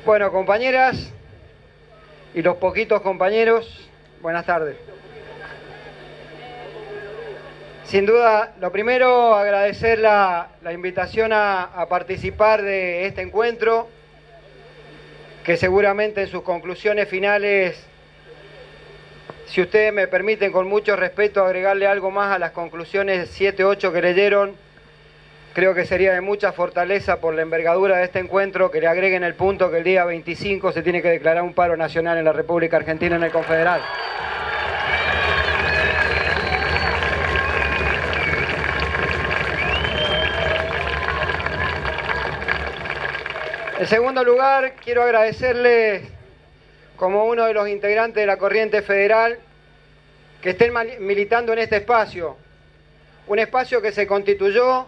Bueno, compañeras y los poquitos compañeros, buenas tardes. Sin duda, lo primero, agradecer la invitación a participar de este encuentro, que seguramente en sus conclusiones finales, si ustedes me permiten, con mucho respeto, agregarle algo más a las conclusiones 7, 8 que leyeron, creo que sería de mucha fortaleza por la envergadura de este encuentro que le agreguen el punto que el día 25 se tiene que declarar un paro nacional en la República Argentina, en el Confederal. En segundo lugar, quiero agradecerles, como uno de los integrantes de la Corriente Federal, que estén militando en este espacio. Un espacio que se constituyó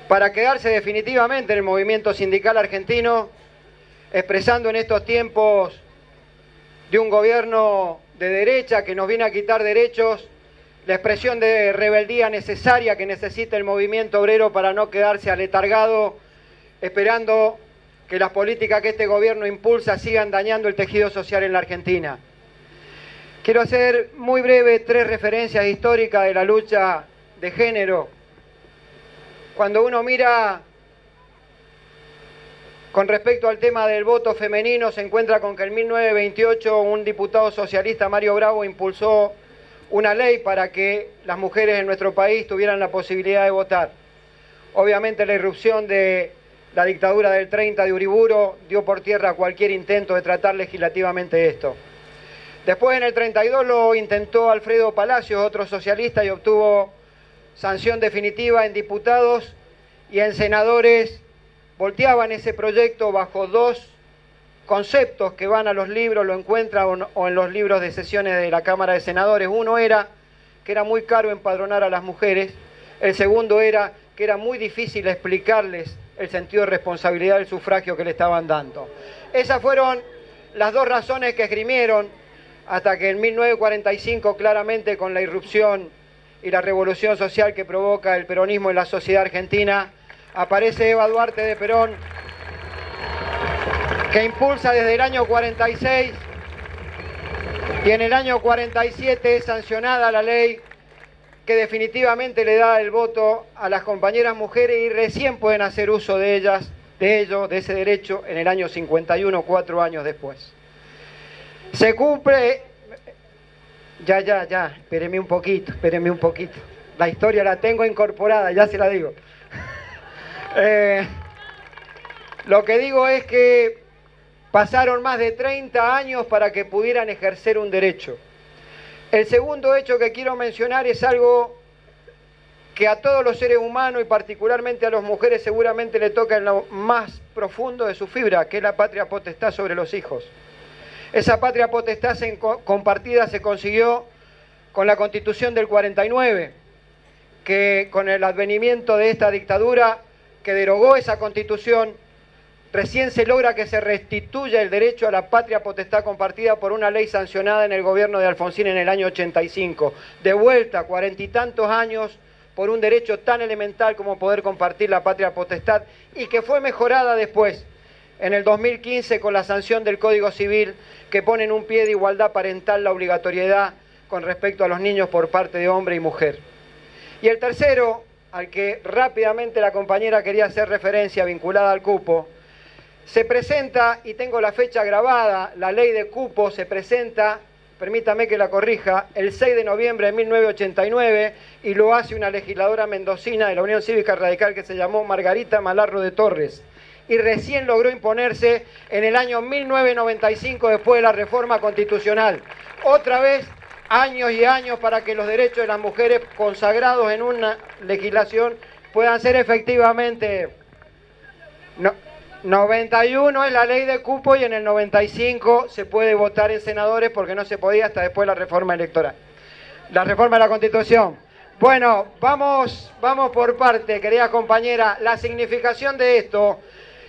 para quedarse definitivamente en el movimiento sindical argentino, expresando en estos tiempos de un gobierno de derecha que nos viene a quitar derechos, la expresión de rebeldía necesaria que necesita el movimiento obrero para no quedarse aletargado, esperando que las políticas que este gobierno impulsa sigan dañando el tejido social en la Argentina. Quiero hacer muy breve 3 referencias históricas de la lucha de género. Cuando uno mira con respecto al tema del voto femenino, se encuentra con que en 1928 un diputado socialista, Mario Bravo, impulsó una ley para que las mujeres en nuestro país tuvieran la posibilidad de votar. Obviamente la irrupción de la dictadura del 30 de Uriburu dio por tierra cualquier intento de tratar legislativamente esto. Después en el 32 lo intentó Alfredo Palacios, otro socialista, y obtuvo sanción definitiva en diputados, y en senadores volteaban ese proyecto bajo 2 conceptos que van a los libros, lo encuentran o en los libros de sesiones de la Cámara de Senadores. Uno era que era muy caro empadronar a las mujeres, el segundo era que era muy difícil explicarles el sentido de responsabilidad del sufragio que le estaban dando. Esas fueron las 2 razones que esgrimieron hasta que en 1945, claramente con la irrupción y la revolución social que provoca el peronismo en la sociedad argentina, aparece Eva Duarte de Perón, que impulsa desde el año 46, y en el año 47 es sancionada la ley que definitivamente le da el voto a las compañeras mujeres, y recién pueden hacer uso de de ese derecho, en el año 51, 4 años después. Se cumple... Ya, espéreme un poquito. La historia la tengo incorporada, ya se la digo. Lo que digo es que pasaron más de 30 años para que pudieran ejercer un derecho. El segundo hecho que quiero mencionar es algo que a todos los seres humanos y particularmente a las mujeres seguramente le toca en lo más profundo de su fibra, que es la patria potestad sobre los hijos. Esa patria potestad compartida se consiguió con la Constitución del 49, que con el advenimiento de esta dictadura que derogó esa Constitución, recién se logra que se restituya el derecho a la patria potestad compartida por una ley sancionada en el gobierno de Alfonsín en el año 85. De vuelta, 40 y tantos años por un derecho tan elemental como poder compartir la patria potestad, y que fue mejorada después, en el 2015, con la sanción del Código Civil, que pone en un pie de igualdad parental la obligatoriedad con respecto a los niños por parte de hombre y mujer. Y el tercero, al que rápidamente la compañera quería hacer referencia, vinculada al cupo, se presenta, y tengo la fecha grabada, la ley de cupo se presenta, permítame que la corrija, el 6 de noviembre de 1989, y lo hace una legisladora mendocina de la Unión Cívica Radical que se llamó Margarita Malarro de Torres, y recién logró imponerse en el año 1995 después de la reforma constitucional. Otra vez, años y años para que los derechos de las mujeres consagrados en una legislación puedan ser efectivamente... 91 es la ley de cupo, y en el 95 se puede votar en senadores, porque no se podía hasta después de la reforma electoral. La reforma de la Constitución. Bueno, vamos por parte, querida compañera. La significación de esto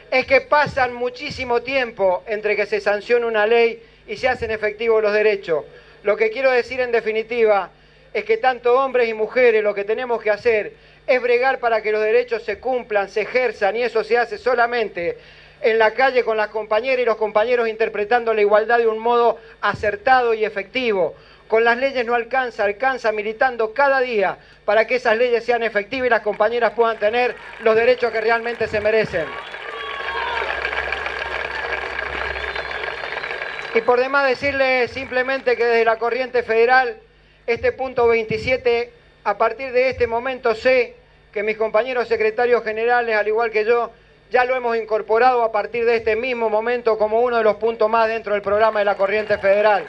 es que pasan muchísimo tiempo entre que se sanciona una ley y se hacen efectivos los derechos. Lo que quiero decir en definitiva es que tanto hombres y mujeres lo que tenemos que hacer es bregar para que los derechos se cumplan, se ejerzan, y eso se hace solamente en la calle con las compañeras y los compañeros interpretando la igualdad de un modo acertado y efectivo. Con las leyes no alcanza, alcanza militando cada día para que esas leyes sean efectivas y las compañeras puedan tener los derechos que realmente se merecen. Y por demás decirles simplemente que desde la Corriente Federal, este punto 27, a partir de este momento sé que mis compañeros secretarios generales, al igual que yo, ya lo hemos incorporado a partir de este mismo momento como uno de los puntos más dentro del programa de la Corriente Federal.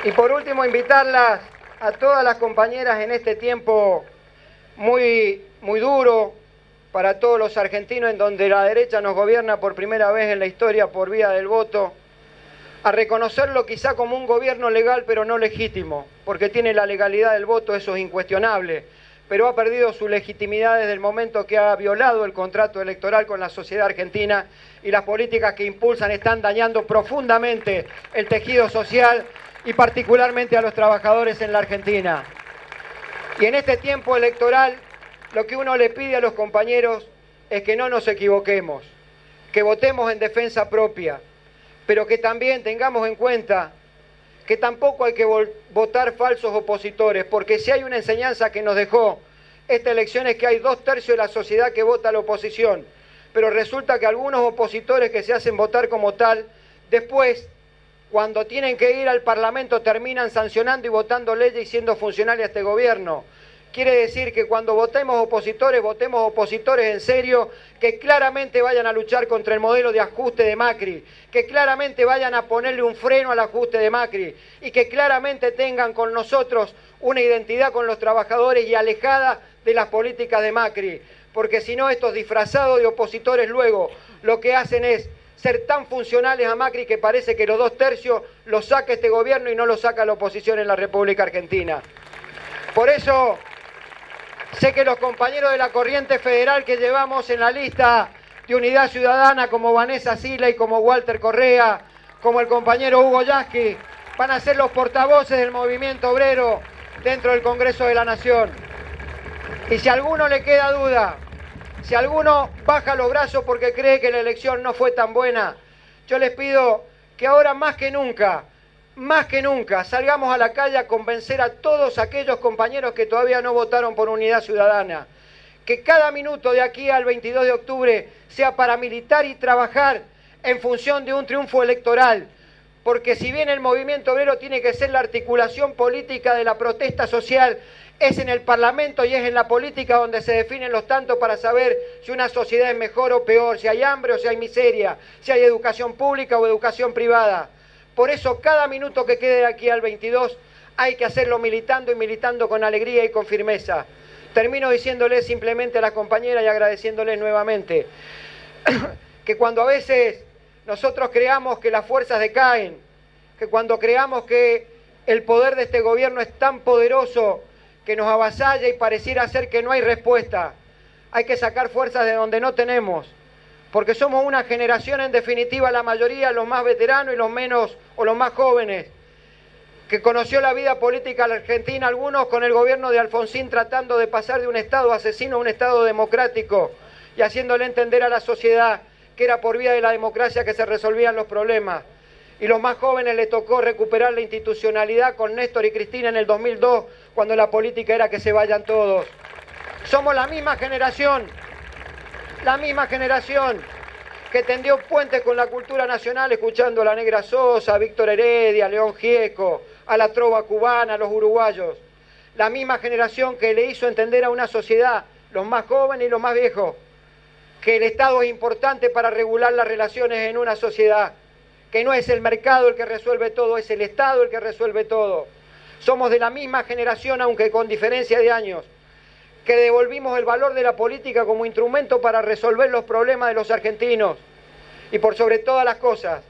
Y por último, invitarlas a todas las compañeras en este tiempo muy duro para todos los argentinos, en donde la derecha nos gobierna por primera vez en la historia por vía del voto, a reconocerlo quizá como un gobierno legal pero no legítimo, porque tiene la legalidad del voto, eso es incuestionable, pero ha perdido su legitimidad desde el momento que ha violado el contrato electoral con la sociedad argentina, y las políticas que impulsan están dañando profundamente el tejido social y particularmente a los trabajadores en la Argentina. Y en este tiempo electoral, lo que uno le pide a los compañeros es que no nos equivoquemos, que votemos en defensa propia, pero que también tengamos en cuenta que tampoco hay que votar falsos opositores, porque si hay una enseñanza que nos dejó esta elección es que hay 2/3 de la sociedad que vota a la oposición, pero resulta que algunos opositores que se hacen votar como tal, después, cuando tienen que ir al Parlamento, terminan sancionando y votando leyes y siendo funcionarios a este gobierno. Quiere decir que cuando votemos opositores en serio, que claramente vayan a luchar contra el modelo de ajuste de Macri, que claramente vayan a ponerle un freno al ajuste de Macri y que claramente tengan con nosotros una identidad con los trabajadores y alejada de las políticas de Macri. Porque si no, estos disfrazados de opositores luego lo que hacen es ser tan funcionales a Macri que parece que los 2/3 los saca este gobierno y no los saca la oposición en la República Argentina. Por eso sé que los compañeros de la Corriente Federal que llevamos en la lista de Unidad Ciudadana, como Vanessa Sila y como Walter Correa, como el compañero Hugo Yasky, van a ser los portavoces del movimiento obrero dentro del Congreso de la Nación. Y si a alguno le queda duda, si alguno baja los brazos porque cree que la elección no fue tan buena, yo les pido que ahora más que nunca, salgamos a la calle a convencer a todos aquellos compañeros que todavía no votaron por Unidad Ciudadana. Que cada minuto de aquí al 22 de octubre sea para militar y trabajar en función de un triunfo electoral. Porque si bien el movimiento obrero tiene que ser la articulación política de la protesta social, es en el Parlamento y es en la política donde se definen los tantos para saber si una sociedad es mejor o peor, si hay hambre o si hay miseria, si hay educación pública o educación privada. Por eso cada minuto que quede de aquí al 22 hay que hacerlo militando y militando con alegría y con firmeza. Termino diciéndoles simplemente a las compañeras y agradeciéndoles nuevamente que cuando a veces nosotros creamos que las fuerzas decaen, que cuando creamos que el poder de este gobierno es tan poderoso que nos avasalla y pareciera ser que no hay respuesta, hay que sacar fuerzas de donde no tenemos, porque somos una generación, en definitiva la mayoría, los más veteranos y los menos o los más jóvenes, que conoció la vida política de la Argentina, algunos con el gobierno de Alfonsín tratando de pasar de un Estado asesino a un Estado democrático y haciéndole entender a la sociedad que era por vía de la democracia que se resolvían los problemas. Y los más jóvenes les tocó recuperar la institucionalidad con Néstor y Cristina en el 2002, cuando la política era que se vayan todos. Somos la misma generación que tendió puentes con la cultura nacional escuchando a la Negra Sosa, a Víctor Heredia, a León Gieco, a la trova cubana, a los uruguayos. La misma generación que le hizo entender a una sociedad, los más jóvenes y los más viejos, que el Estado es importante para regular las relaciones en una sociedad, que no es el mercado el que resuelve todo, es el Estado el que resuelve todo. Somos de la misma generación, aunque con diferencia de años, que devolvimos el valor de la política como instrumento para resolver los problemas de los argentinos. Y por sobre todas las cosas,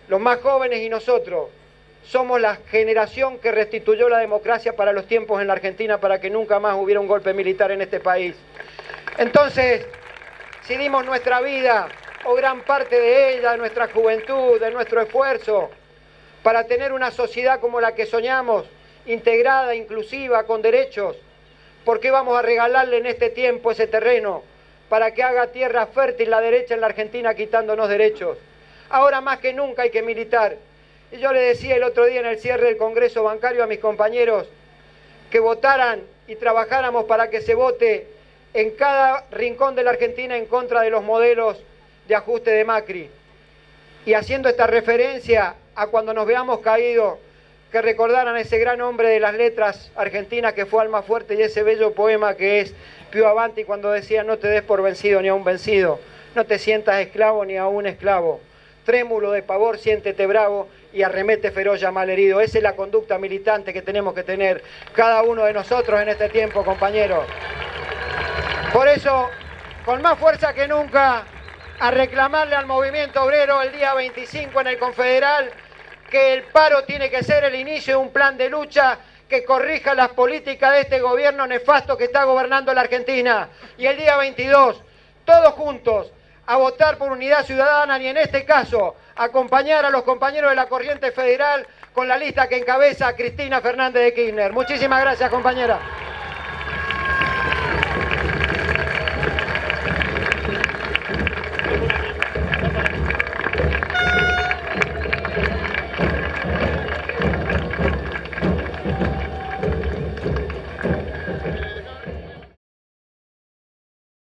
los más jóvenes y nosotros somos la generación que restituyó la democracia para los tiempos en la Argentina, para que nunca más hubiera un golpe militar en este país. Entonces, si dimos nuestra vida, o gran parte de ella, de nuestra juventud, de nuestro esfuerzo, para tener una sociedad como la que soñamos, integrada, inclusiva, con derechos, ¿por qué vamos a regalarle en este tiempo ese terreno para que haga tierra fértil la derecha en la Argentina quitándonos derechos. Ahora más que nunca hay que militar. Y yo le decía el otro día en el cierre del Congreso Bancario a mis compañeros que votaran y trabajáramos para que se vote en cada rincón de la Argentina en contra de los modelos de ajuste de Macri. Y haciendo esta referencia a cuando nos veamos caídos, que recordaran a ese gran hombre de las letras argentinas que fue Almafuerte y ese bello poema que es Pío Avanti cuando decía: no te des por vencido ni a un vencido, no te sientas esclavo ni a un esclavo, trémulo de pavor siéntete bravo y arremete feroz ya malherido. Esa es la conducta militante que tenemos que tener cada uno de nosotros en este tiempo, compañeros. Por eso, con más fuerza que nunca, a reclamarle al movimiento obrero el día 25 en el Confederal que el paro tiene que ser el inicio de un plan de lucha que corrija las políticas de este gobierno nefasto que está gobernando la Argentina. Y el día 22, todos juntos, a votar por unidad ciudadana y en este caso acompañar a los compañeros de la Corriente Federal con la lista que encabeza Cristina Fernández de Kirchner. Muchísimas gracias, compañera.